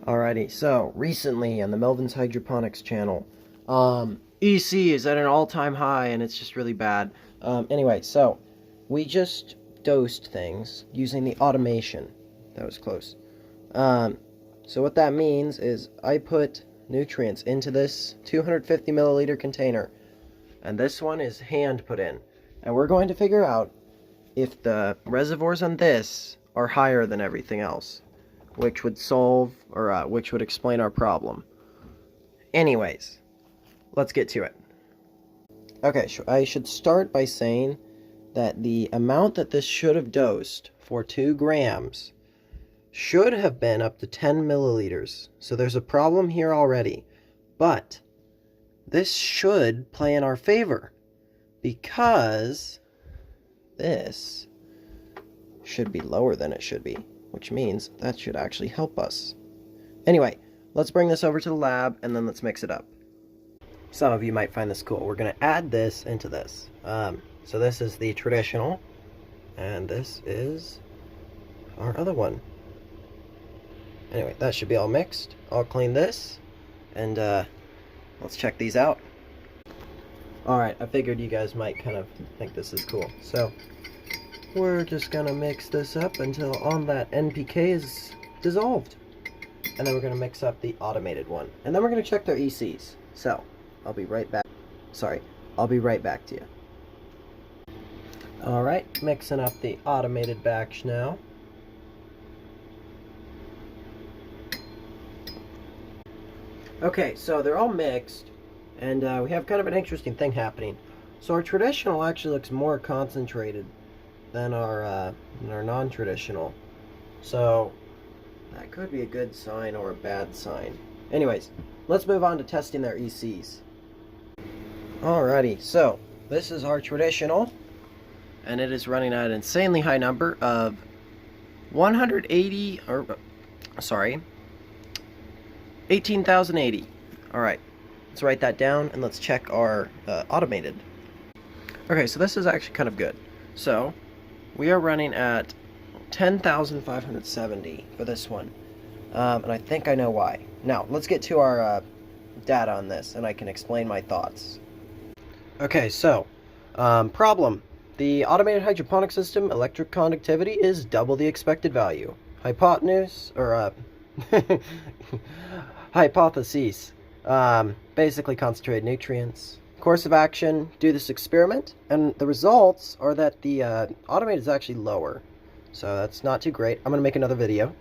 Alrighty, so recently on the Melvin's Hydroponics channel, EC is at an all-time high and it's just really bad. Anyway, so we just dosed things using the automation. That was close. So what that means is I put nutrients into this 250 milliliter container, and this one is hand put in. And we're going to figure out if the reservoirs on this are higher than everything else, which would solve, or which would explain our problem. Anyways, let's get to it. Okay, I should start by saying that the amount that this should have dosed for 2 grams should have been up to 10 milliliters. So there's a problem here already. But this should play in our favor, because this should be lower than it should be, which means that should actually help us. Anyway, let's bring this over to the lab and then let's mix it up. Some of you might find this cool. We're going to add this into this. So this is the traditional, and this is our other one. Anyway, that should be all mixed. I'll clean this, and let's check these out. Alright, I figured you guys might kind of think this is cool. So we're just going to mix this up until all that NPK is dissolved. And then we're going to mix up the automated one. And then we're going to check their ECs. So, I'll be right back. I'll be right back to you. Alright, mixing up the automated batch now. Okay, so they're all mixed, and we have kind of an interesting thing happening. So our traditional actually looks more concentrated than our non-traditional. So that could be a good sign or a bad sign. Anyways, let's move on to testing their ECs. Alrighty, so this is our traditional, and it is running at an insanely high number of 18,080. Alright, let's write that down and let's check our automated. Okay, so this is actually kind of good. So we are running at 10,570 for this one, and I think I know why. Now let's get to our data on this and I can explain my thoughts. Okay, so problem: the automated hydroponic system electric conductivity is double the expected value. Hypotenuse, or hypotheses, basically concentrated nutrients. Course of action: do this experiment, and the results are that the automated is actually lower, so that's not too great. I'm going to make another video.